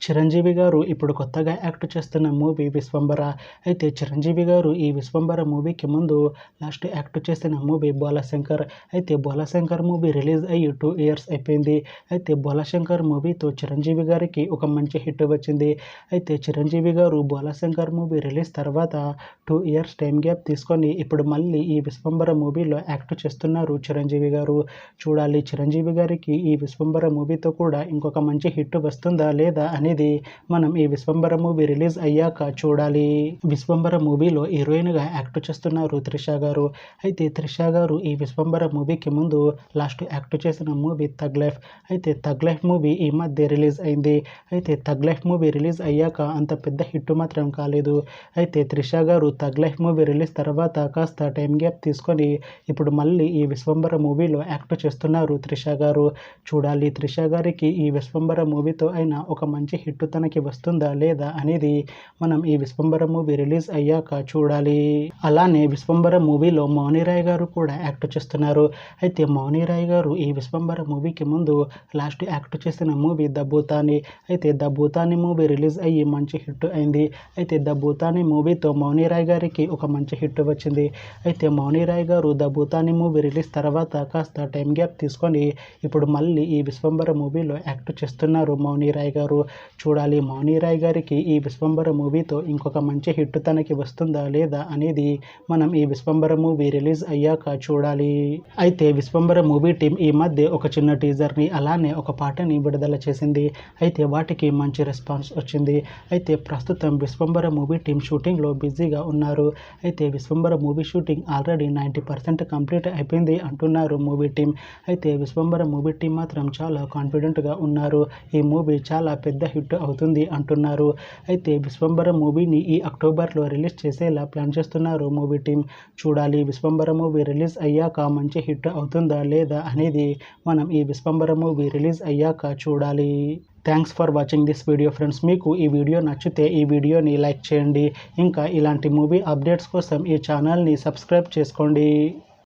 చిరంజీవి గారు ఇప్పుడు కొత్తగా యాక్ట్ చేస్తున్న మూవీ విశ్వంబర. అయితే చిరంజీవి గారు ఈ విశ్వంబర మూవీకి ముందు లాస్ట్ యాక్ట్ చేసిన మూవీ బోలాశంకర్. అయితే బోలాశంకర్ మూవీ రిలీజ్ అయ్యి 2 ఇయర్స్ అయిపోయింది. అయితే బోలాశంకర్ మూవీతో చిరంజీవి గారికి ఒక మంచి హిట్ వచ్చింది. అయితే చిరంజీవి గారు బోలాశంకర్ మూవీ రిలీజ్ తర్వాత 2 ఇయర్స్ టైం గ్యాప్ తీసుకొని ఇప్పుడు మళ్ళీ ఈ విశ్వంబర మూవీలో యాక్ట్ చేస్తున్నారు చిరంజీవి గారు. చూడాలి చిరంజీవి గారికి ఈ విశ్వంబర మూవీతో కూడా ఇంకొక మంచి హిట్ వస్తుందా లేదా అనేది మనం ఈ విశ్వంబర మూవీ రిలీజ్ అయ్యాక చూడాలి. విశ్వంబర మూవీలో హీరోయిన్గా యాక్ట్ చేస్తున్నారు త్రిష గారు. అయితే త్రిష గారు ఈ విశ్వంబర మూవీకి ముందు లాస్ట్ యాక్ట్ చేసిన మూవీ థగ్ లైఫ్. అయితే థగ్ లైఫ్ మూవీ ఈ మధ్య రిలీజ్ అయింది. అయితే థగ్ లైఫ్ మూవీ రిలీజ్ అయ్యాక అంత పెద్ద హిట్ మాత్రం కాలేదు. అయితే త్రిష గారు థగ్ లైఫ్ మూవీ రిలీజ్ తర్వాత కాస్త టైం గ్యాప్ తీసుకొని ఇప్పుడు మళ్ళీ ఈ విశ్వంబర మూవీలో యాక్ట్ చేస్తున్నారు త్రిష గారు. చూడాలి త్రిష గారికి ఈ విశ్వంబర మూవీతో అయినా ఒక మంచి హిట్ తనకి వస్తుందా లేదా అనేది మనం ఈ విశ్వంబర మూవీ రిలీజ్ అయ్యాక చూడాలి. అలానే విశ్వంబర మూవీలో మౌనిరాయ్ గారు కూడా యాక్ట్ చేస్తున్నారు. అయితే మౌనిరాయ్ గారు ఈ విశ్వంబర మూవీకి ముందు లాస్ట్ యాక్ట్ చేసిన మూవీ ద భూతాని. అయితే ద భూతాని మూవీ రిలీజ్ అయ్యి మంచి హిట్ అయింది. అయితే ద భూతాని మూవీతో మౌనిరాయ్ గారికి ఒక మంచి హిట్ వచ్చింది. అయితే మౌనిరాయ్ గారు ద భూతాని మూవీ రిలీజ్ తర్వాత కాస్త టైం గ్యాప్ తీసుకొని ఇప్పుడు మళ్ళీ ఈ విశ్వంబర మూవీలో యాక్ట్ చేస్తున్నారు మౌనిరాయ్ గారు. చూడాలి మౌనిరాయ్ గారికి ఈ విశ్వంబర మూవీతో ఇంకొక మంచి హిట్ తనకి వస్తుందా లేదా అనేది మనం ఈ విశ్వంబర మూవీ రిలీజ్ అయ్యాక చూడాలి. అయితే విశ్వంబర మూవీ టీం ఈ మధ్య ఒక చిన్న టీజర్ని అలానే ఒక పాటని విడుదల చేసింది. అయితే వాటికి మంచి రెస్పాన్స్ వచ్చింది. అయితే ప్రస్తుతం విశ్వంబర మూవీ టీం షూటింగ్లో బిజీగా ఉన్నారు. అయితే Vishwambhara movie shooting already 90% complete అయిపోయింది అంటున్నారు మూవీ టీం. అయితే విశ్వంబర మూవీ టీం మాత్రం చాలా కాన్ఫిడెంట్గా ఉన్నారు. ఈ మూవీ చాలా పెద్ద హిట్ అవుతుంది అంటున్నారు. అయితే విశ్వంబర మూవీని ఈ అక్టోబర్లో రిలీజ్ చేసేలా ప్లాన్ చేస్తున్నారు మూవీ టీం. చూడాలి విశ్వంబర మూవీ రిలీజ్ అయ్యాక మంచి హిట్ అవుతుందా లేదా అనేది మనం ఈ విశ్వంబర మూవీ రిలీజ్ అయ్యాక చూడాలి. Thanks for watching this video friends. మీకు ఈ వీడియో నచ్చితే ఈ వీడియోని లైక్ చేయండి. ఇంకా ఇలాంటి మూవీ అప్డేట్స్ కోసం ఈ ఛానల్ని సబ్స్క్రైబ్ చేసుకోండి.